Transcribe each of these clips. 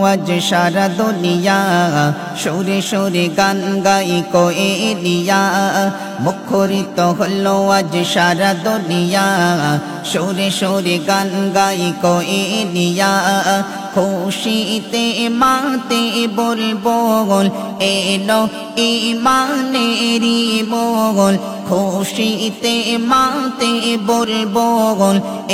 আজ সারা দুনিয়া সুরে সুরে গান গাই কোয়েলিয়া মুখরিত হলো আজ সারা দুনিয়া সুরে সুরে গান গাই কোয়েলিয়া খুশিতে মাতে বলবো এলো ইমানেরি মোগল খুশিতে মাতে বলবো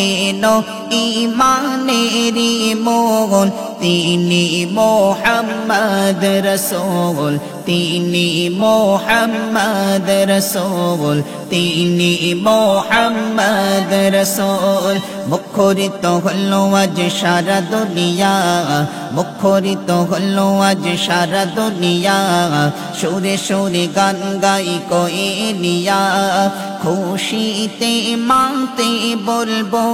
এলো ইমানেরি মোগল তিনি মোহাম্মদ রসূল তিনি মোহাম্মদ রসূল তিনি মোহাম্মদ রসূল মুখরিত হলো আজ সারা দুনিয়া মুখরিত হলো আজ সারা দুনিয়া সুরে সুরে গান গাই কোয়েলিয়া খুশিতে মাতে বলবো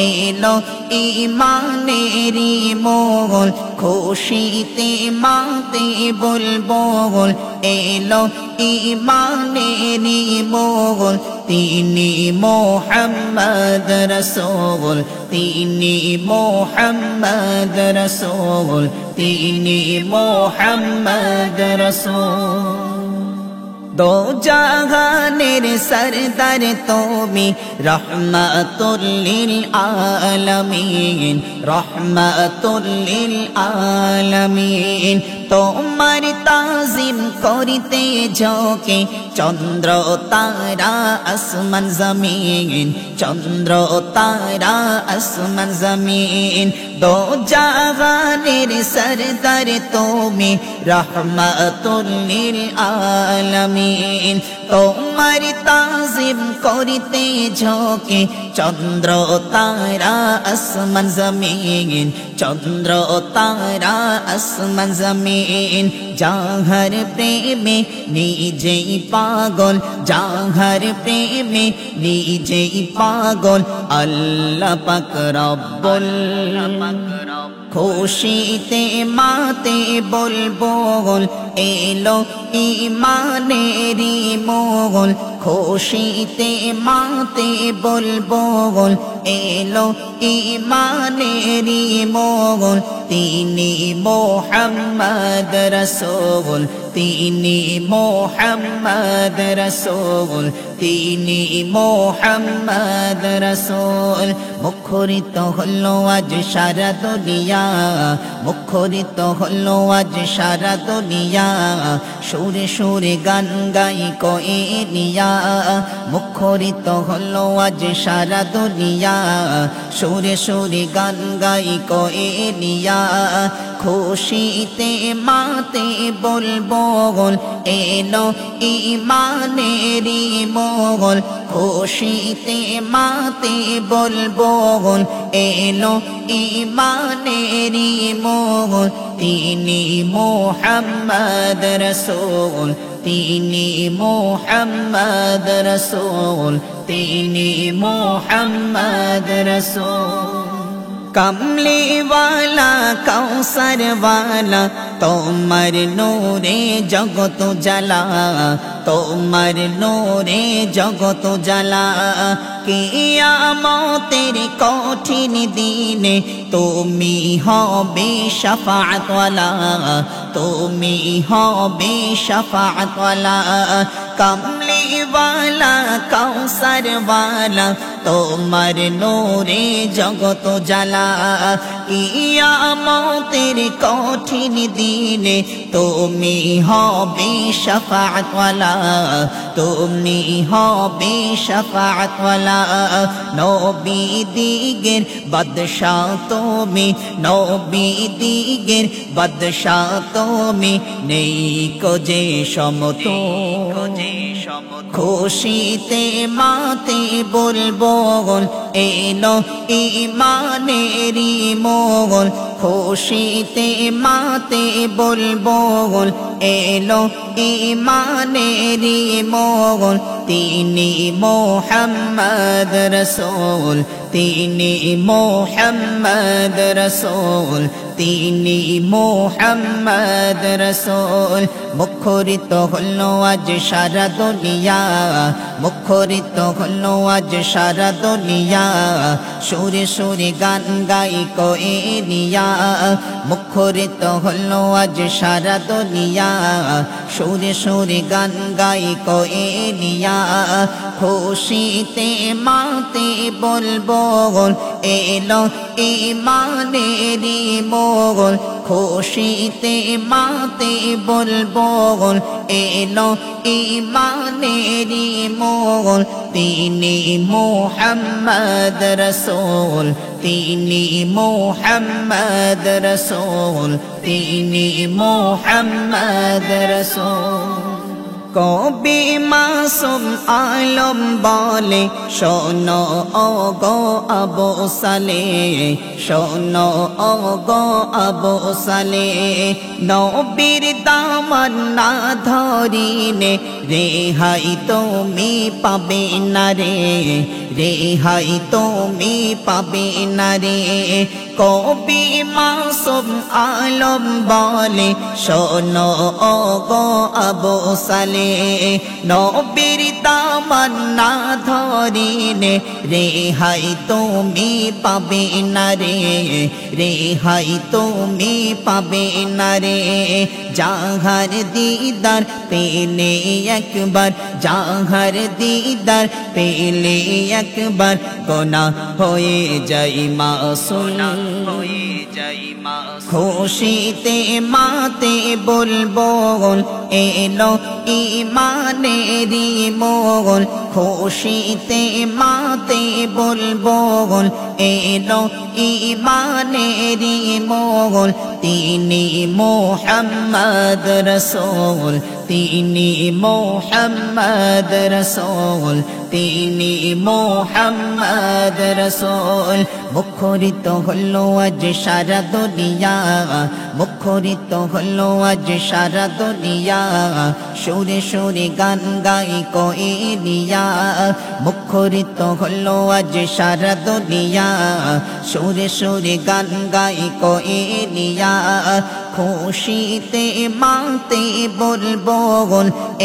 এলো ইমানেরি মোগল খুশিতে মাতে বলবো এলো ইমানেরি মোগল তিনি মোহাম্মদ রসূল তিনি মোহাম্মদ রসূল তিনি মোহাম্মদ রসূল দো জাহানের সরদার তুমি রহমাতুল লিল আলামিন রহমাতুল লিল আলামিন তোমার তাজিম করিতে ঝোঁকে চন্দ্র তারা আসমান জমিন চন্দ্র তারা আসমান জমিন দো জাহানের সরদার তুমি রহমাতুল লিল আলামিন তোমার তাজিম করিতে ঝোঁকে চন্দ্র তারা আসমান জমিন চন্দ্র তারা আসমান জমিন যাহার প্রেমে নিজেই পাগল যাহার প্রেমে নিজেই পাগল আল্লাহ পাক রব্বুল খুশিতে মাতে বলবো এলো ইমানেরি মোগল খুশিতে মাতে বলবো এলো ইমানেরি মোগল তিনি মোহাম্মদ রসূল তিনি মোহাম্মদ রসূল তিনি মোহাম্মদ রসূল মুখরিত হলো আজ সারা দুনিয়া মুখরিত হলো আজ সারা দুনিয়া সুরে সুরে গান গাই কোয়েলিয়া মুখরিত হলো আজ সারা দুনিয়া সুরে সুরে গান গাই কোয়েলিয়া খুশিতে মাতে বলবো এলো ইমানেরি মোগল খুশিতে মাতে বলবো এলো ইমানেরি মোগল তিনি মোহাম্মদ রসূল তিনি মোহাম্মদ রসূল তিনি মোহাম্মদ রসূল कमली वाला कौसर वाला तोमर नूरे जगत जला तोमर नूरे जगत जला कियामतेर कठिन दिने तुमी हबे शफाअत वाला तुमी हबे शफाअत वाला कमली वाला कौसर वाला তোমার নূরে জগত জ্বালা কিয়ামতের কঠিন দিনে তুমি হবে শাফাআত ওয়ালা তুমি হবে শাফাআত ওয়ালা নবী দিগের বাদশা তুমি নবী দিগের বাদশা তুমি নেই কো যে সমতুল খুশিতে মাতে বলবো এলো ইমানেরি মোগল খুশিতে মাতে বলবো এলো ইমানেরি মোগল তিনি মোহাম্মদ রসূল তিনি মোহাম্মদ রসূল তিনি মোহাম্মদ রসূল মুখরিত হলো আজ সারা দুনিয়া, মুখরিত হলো আজ সারা দুনিয়া, সুরে সুরে গান গাই কোয়েলিয়া, মুখরিত হলো আজ সারা দুনিয়া, সুরে সুরে গান গাই কোয়েলিয়া, খুশিতে মাতে বলবো এলো ইমানেরি মোগল, খুশিতে মাতে বলবো এলো ইমানেরি মোগল, তিনি মুহাম্মদ রসূল, তিনি মুহাম্মদ রসূল, তিনি মুহাম্মদ রসূল। কবি মাসুম আলম বলে শোনো ওগো আবু সালেহ, শোনো ওগো আবু সালেহ, নবীর দামান না ধরিলে রেহাই তুমি পাবে না রে, রেহাই তুমি পাবে না রে। কবি মাসুম আলম বলে শোনো ওগো আবু সালেহ, নবীর দামান না ধরিলে রেহাই তুমি পাবে না রে, রেহাই তুমি পাবে না রে। যাহার দিদার পেলে একবার, যাহার দিদার পেলে একবার, গুনাহ হয়ে যাই মাসুম, খুশিতে মাতে বলবো এলো ইমানেরি মোগল, খুশিতে মাতে বলবো এলো ইমানেরি মোগল, তিনি মুহাম্মদ রসূল, তিনি মুহাম্মদ রসূল, তিনি মুহাম্মদ রসূল। মুখরিত হলো আজ সারা দুনিয়া, মুখরিত হলো আজ সারা দুনিয়া, সুরে সুরে গান গাই কোয়েলিয়া, মুখরিত হলো আজ সারা দুনিয়া, সুরে সুরে গান গাই কোয়েলিয়া, খুশিতে মাতে বলবো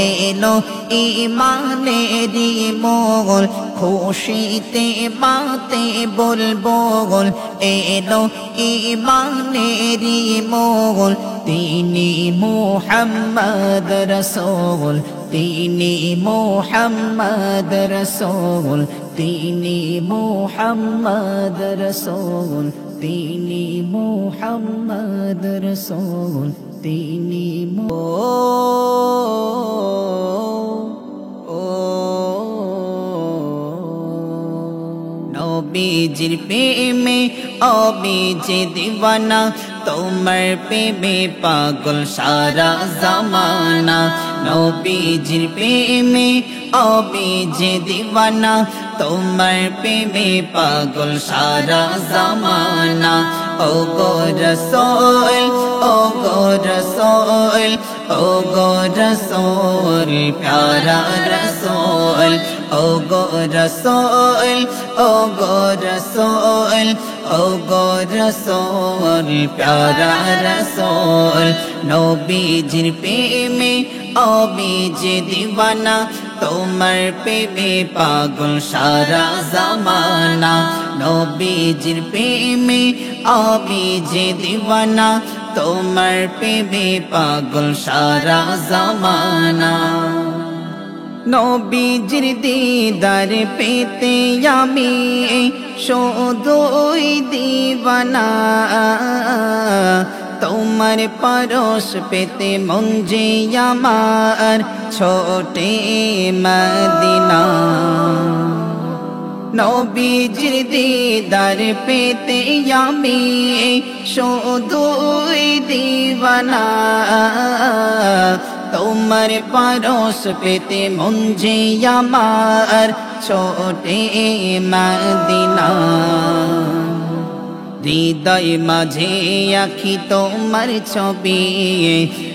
এলো ইমানেরি মোগল, খুশিতে মাতে বলবো এলো ইমানেরি মোগল, তিনি মুহাম্মদ রসূল, তিনি মুহাম্মদ রসূল, তিনি মুহাম্মদ রসূল, তিনি মুহাম্মদ রসূল, তিনি নবীজির প্রেমে আমি যে দিওয়ানা, তোমার প্রেমে পাগল সারা জামানা, নবীজির প্রেমে আমি যে দিওয়ানা, তোমার প্রেমে পাগল সারা জামানা। ও গো রসূল, ও গো রসূল, ও গো রসূল, প্যারা রসূল, ও গো রসূল, ও গো রসূল, ও গো রসূল, প্যারা রসূল। নবীজির প্রেমে আমি যে দিওয়ানা, তোমার প্রেমে পাগল সারা জামানা, নবীজির প্রেমে আমি যে দিওয়ানা, তোমার প্রেমে পাগল সারা জামানা। নবীজির দিদার পেতে আমি শুধুই দিওয়ানা, তোমার পরশ পেতে মন যে আমার ছোটে মদিনা। নবীজির দিদার পেতে আমি শুধুই দিওয়ানা, তোমার পরশ পেতে মন যে আমার ছোটে মদিনা। হৃদয় মাঝে আঁকি তোমার ছবি,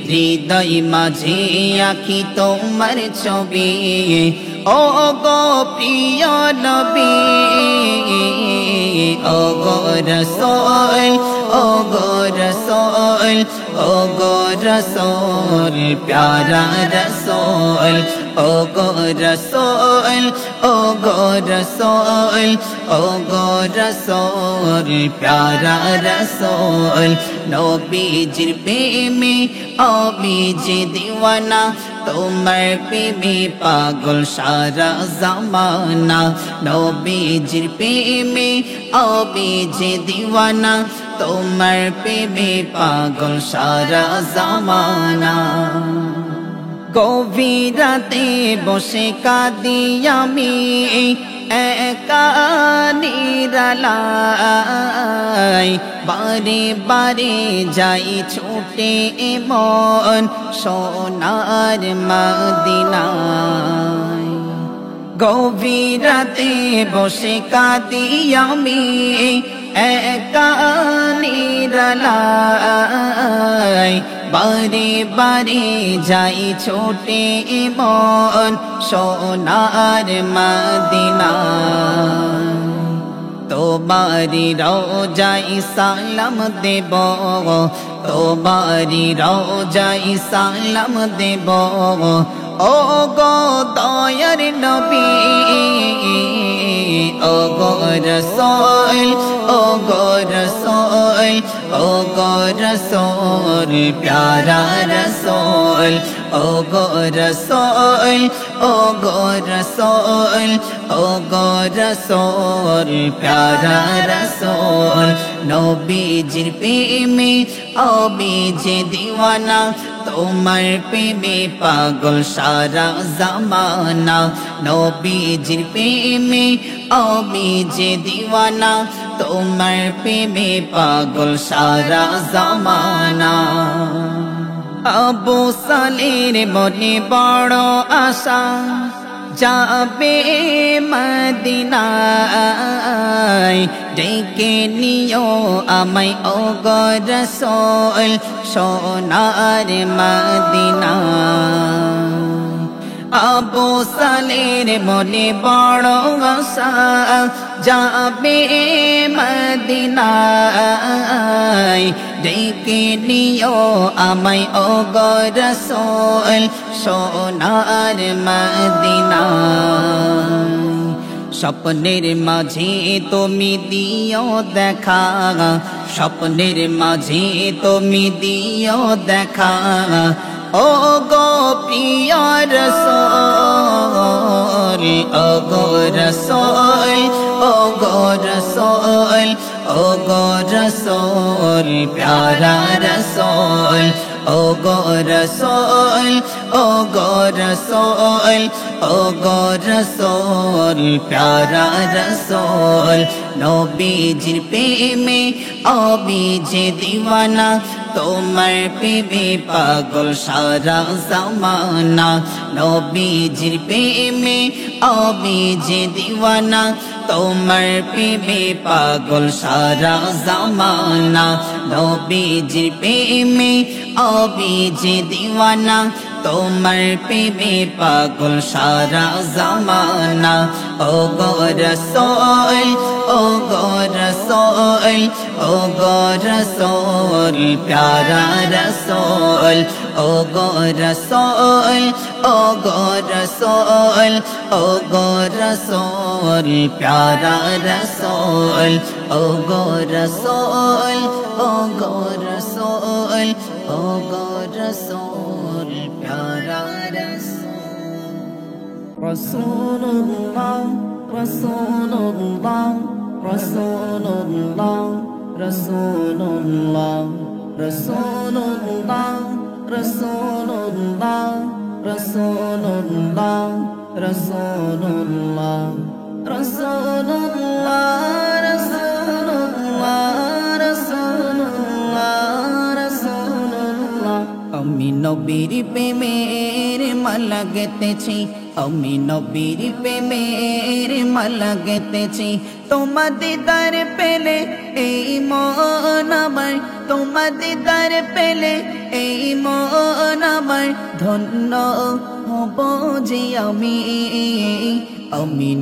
হৃদয় মাঝে আঁকি তোমার ছবি, ও গো প্রিয় নবী ও গো রাসূল ও গো রাসূল ও গো রাসূল প্যারা রাসূল ও গো রাসূল ও গো রাসূল ও গো রাসূল প্যারা রাসূল নবীজির প্রেমে আমি যে দিওয়ানা তোমার প্রেমে পাগল সারা জামানা নবীজির প্রেমে আমি যে দিওয়ানা তোমার প্রেমে পাগল সারা জামানা গভীর রাতে বসে কাঁদি আমি একা নিরালায় বারে বারে যাই ছুটে মন সোনার মদিনায় গভীর রাতে বসে কাঁদি আমি একা নিরালায় বারে বারে যাই ছোটে মন সোনার মদিনায় তোমারি রওজায় সালাম দেব তোমারি রওজায় সালাম দেব ও গো দয়ার নবী ও গো রাসূল ও গো রাসূল ও গো রাসূল প্যারা রাসূল ও গো রাসূল ও গো রাসূল ও গো রাসূল প্যারা রাসূল নবীজির প্রেমে আমি যে দিওয়ানা তোমার প্রেমে পাগল সারা জামানা নবীজির প্রেমে আমি যে দিওয়ানা তোমার প্রেমে পাগল সারা জামানা আবু সালের মনে বড় আশা যাবে মদিনায় ডেকে নিও আমায় ও গো রাসূল সোনার মদিনায় আবু সালের মনে বড় আশা যাবে মদিনায় ডেকে নিও আমায় ও গো রাসূল সোনার মদিনায় স্বপ্নের মাঝে তুমি দিও দেখা স্বপ্নের মাঝে তুমি দিও দেখা ও গো প্রিয় রাসূল ও গো রাসূল ও গো রাসূল ও গো রাসূল প্যারা রাসূল ও গো রাসূল ও গো রাসূল ও গো রাসূল প্যারা রাসূল নবীজির প্রেমে আমি যে দিওয়ানা তোমার প্রেমে পাগল সারা জামানা নবীজির প্রেমে আমি যে দিওয়ানা তোমার প্রেমে পাগল সারা জামানা নবীজির প্রেমে আমি যে দিওয়ানা তোমার প্রেমে পাগল সারা জামানা ও গো রাসূল ও গো রাসূল ও গো রাসূল প্যারা রাসূল ও গো রাসূল ও গো রাসূল ও গো রাসূল প্যারা রাসূল ও গো রাসূল ও গো রাসূল ও গো রাসূল প্যারা রাসূলুল্লাহ রাসূলুল্লাহ রাসূলুল্লাহ রাসূলুল্লাহ রাসূলুল্লাহ রাসূলুল্লাহ রাসূলুল্লাহ রাসূলুল্লাহ রাসূলুল্লাহ রাসূলুল্লাহ আমি নবীর প্রেমের মালা গেতেছি আমি নবীর প্রেমের মালা গেতেছি তোমার দিদার পেলে এই মন আমার তোমার দিদার পেলে এই মন আমার ধন্য হব যে আমি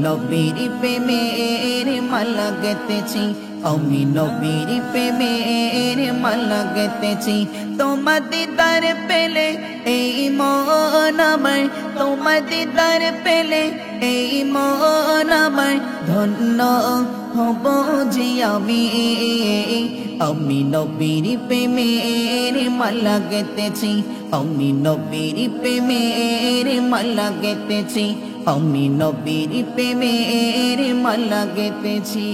নবীর প্রেমের মালা গেতেছি আমি নবীর প্রেমের মালা গেতেছি তোমার দিদার পেলে এই মন আমার তোমার দিদার পেলে এই মন আমার ধন্য হব যে আমি নবীর প্রেমের মালা গেতেছি আমি নবীর প্রেমের মালা গেতেছি আমি নবীর প্রেমের মালা গেতেছি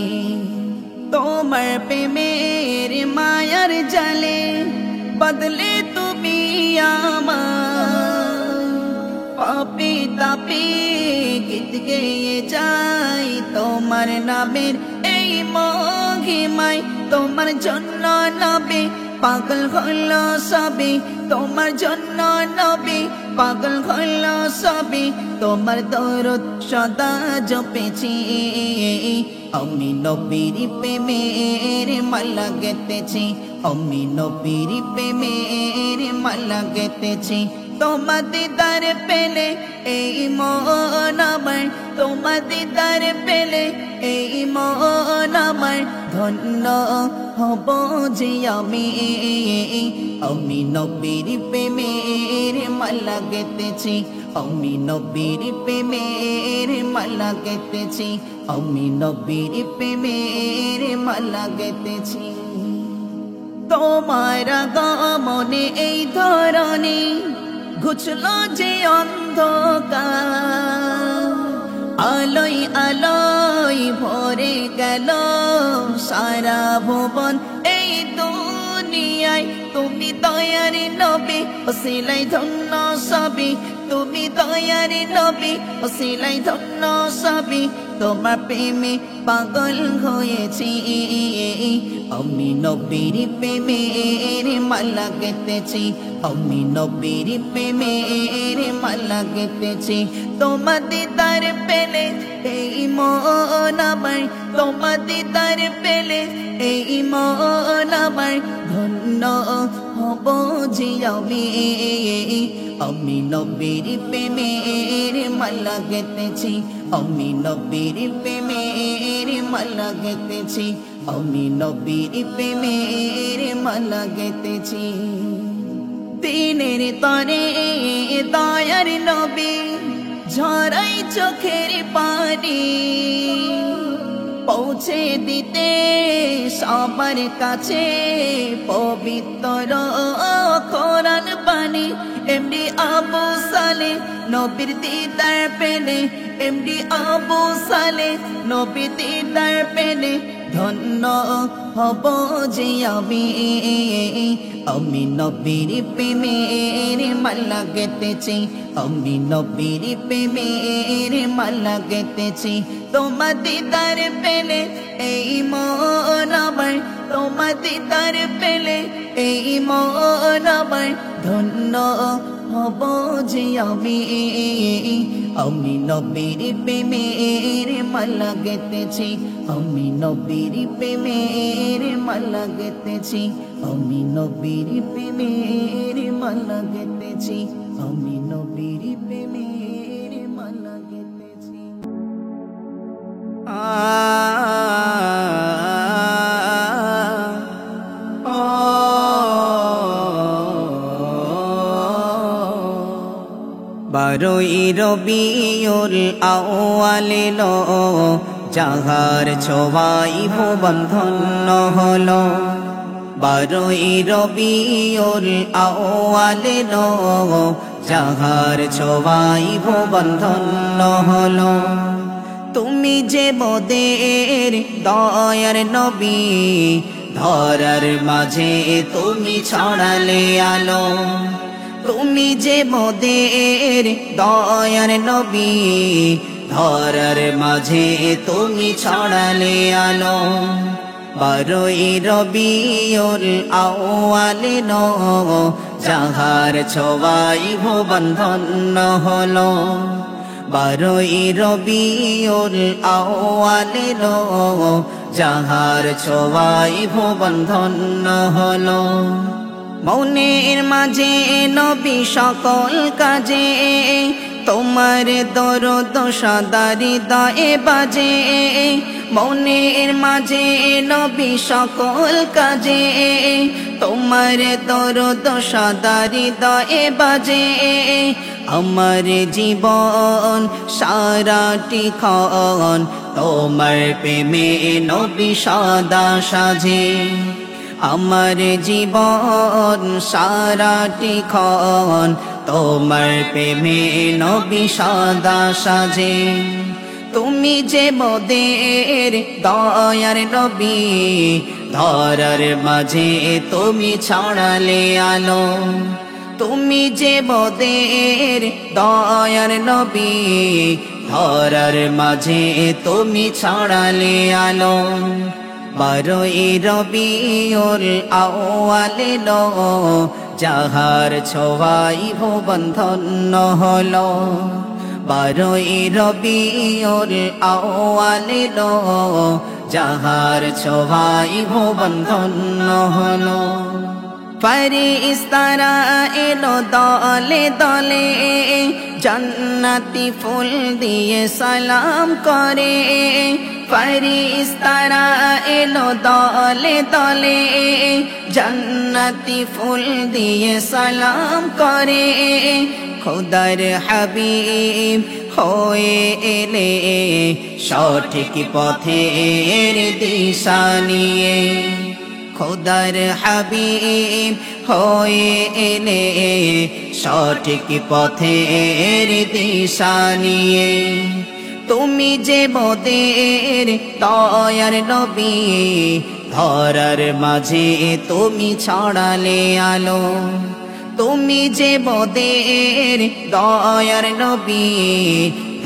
তোমার প্রেমের মায়ার জালে বদলে তুমি আমার পাপি তাপি গীত গেয়ে যাই তোমার নামের এই মহিমায় তোমার জন্য নবী পাগল হলো সবে তোমার জন্য নবী পাগল হলো সবে তোমার দরদ সদা জপেছি আমি নবীর প্রেমের মালা গেতেছি আমি নবীর প্রেমের মালা গেতেছি তোমার দিদার পেলে এই মন আমার তোমার দিদার পেলে এই মন আমার ধন্য হব যে আমি নবীর প্রেমের মালা গেতেছি আমি নবীর প্রেমের মালা গেতেছি আমি নবীর প্রেমের মালা গেতেছি তোমার আগমনে এই ধরণী ঘুচলো যে অন্ধকার আলোয় আলোয় ভরে গেল সারা ভুবন এই দুনিয়ায় তুমি দয়ার নবী ওসিলাই ধন্য সবই তুমি দয়ার নবী ওসিলাই ধন্য সবই তোমার প্রেমে পাগল হয়েছি আমি নবীর প্রেমের মালা গেতেছি আমি নবীর প্রেমের মালা গেতেছি তোমার দিদার পেলে এই মন আমার তোমার দিদার পেলে এই মন আমার ধন্য হব যে আমি নবীর প্রেমের মালা গেতেছি আমি নবীর প্রেমের মালা গেতেছি আমি নবীর প্রেমের মালা গেতেছি দিনের তরে দয়ার নবী ঝরাই চোখের পানি পৌঁছে দিতে সবার কাছে পবিত্র কোরআন বাণী এমডি আবু সালেহ নবীর দিদার পেলে এমডি আবু সালেহ নবীর দিদার পেলে ধন্য হব যে আমি নবীর প্রেমের মালা গেতেছি আমি নবীর প্রেমের মালা গেতেছি তোমার দিদার পেলে এই মন আমার তোমার দিদার পেলে এই মন আমার ধন্য হব যে আমি নবীর প্রেমের মালা গেতেছি আমি নবীর প্রেমের মালা গেতেছি আমি নবীর প্রেমের মালা গেতেছি আমি নবীর প্রেমের মালা গেতেছি বারোই রবিউল আউয়াল এলো যাহার ছোঁয়ায় ভুবন ধন্য হলো বারোই রবিউল আউয়াল এলো যাহার ছোঁয়ায় ভুবন ধন্য হলো তুমি যে মোদের দয়ার নবী ধরার মাঝে তুমি ছড়ালে আলো তুমি যে মোদের দয়ার নবী ধরার মাঝে তুমি ছড়ালে আলো বারোই রবিউল আউয়াল এলো যাহার ছোঁয়ায় ভুবন ধন্য হলো 12ই রবিউল আউয়াল এলো, যাহার ছোঁয়ায় ভুবন ধন্য হলো। মনের মাঝে নবী সকল কাজে, তোমার দরদ সদা হৃদয়ে বাজে। মনের মাঝে নবী সকল কাজে, তোমার দরদ সদা হৃদয়ে বাজে। আমার জীবন সারাটি ক্ষণ তোমার প্রেমে নবী সদা সাজে। আমার জীবন সারাটি ক্ষণ তোমার প্রেমে নবী সদা সাজে। তুমি যে মোদের দয়ার নবী, ধরার মাঝে তুমি ছড়ালে আলো। তুমি যে মোদের দয়ার নবী, ধরার মাঝে তুমি ছড়ালে আলো। 12ই রবিউল আউয়াল এলো, যাহার ছোঁয়ায় ভুবন ধন্য হলো। 12ই রবিউল আউয়াল এলো, যাহার ছোঁয়ায় ভুবন ধন্য হলো। ফেরেশতারা এলো দলে দলে, জান্নাতি ফুল দিয়ে সালাম করে। ফেরেশতারা এলো দলে দলে, জান্নাতি ফুল দিয়ে সালাম করে। খোদার হাবিব হয়ে এলে, সঠিক পথের দিশা নিয়ে। খোদার হাবিব হয়ে এলে, সঠিক পথের দিশা নিয়ে। তুমি যে মোদের দয়ার নবী, ধরার মাঝে তুমি ছড়ালে আলো। তুমি যে মোদের দয়ার নবী,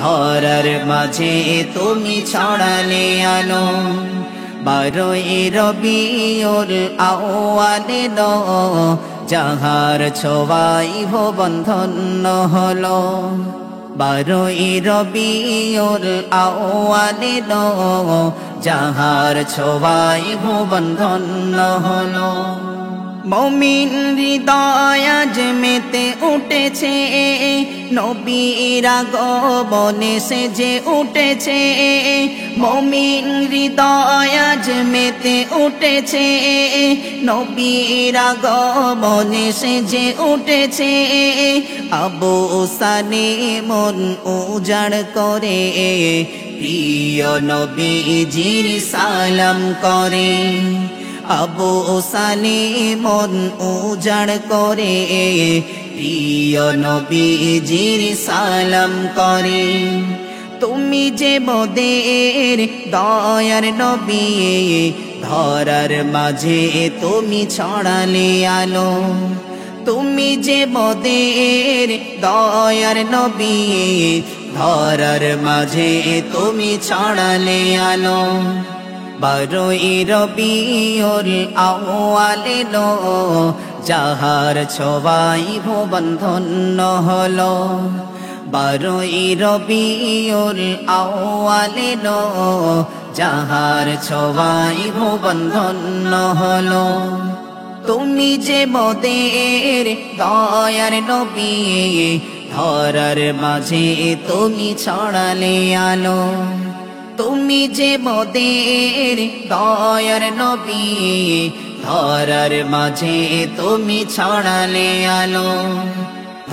ধরার মাঝে তুমি ছড়ালে আলো। 12ই রবিউল আউয়াল এলো, যাহার ছোঁয়ায় ভুবন ধন্য হলো। 12ই রবিউল আউয়াল এলো, যাহার ছোঁয়ায় ভুবন ধন্য হলো। মুমিন হৃদয় আজ মেতে উঠেছে, নবীর আগমনে সেজে উঠেছে। মুমিন হৃদয় আজ মেতে উঠেছে, নবীর আগমনে সেজে উঠেছে। আবু সালেমন উজাড় করে, প্রিয় নবীজির সালাম করে। আবু সালেমন উজাড় করে, প্রিয় নবীজির সালাম করে। তুমি যে মোদের দয়ার নবী, ধরার মাঝে তুমি ছড়ালে আলো। তুমি যে মোদের দয়ার নবী, ধরার মাঝে তুমি ছড়ালে আলো। 12ই রবিউল আউয়াল এলো, যাহার ছোঁয়ায় ভুবন ধন্য হলো। 12ই রবিউল আউয়াল এলো, যাহার ছোঁয়ায় ভুবন ধন্য হলো। তুমি যে মোদের দয়ার নবী, ধরার মাঝে তুমি ছড়ালে আলো। তুমি যে মোদের দয়ার নবী, ধরার মাঝে তুমি ছড়ালে আলো।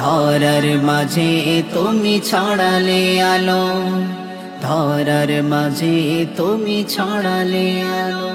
ধরার মাঝে তুমি ছড়ালে আলো। ধরার মাঝে তুমি ছড়ালে আলো।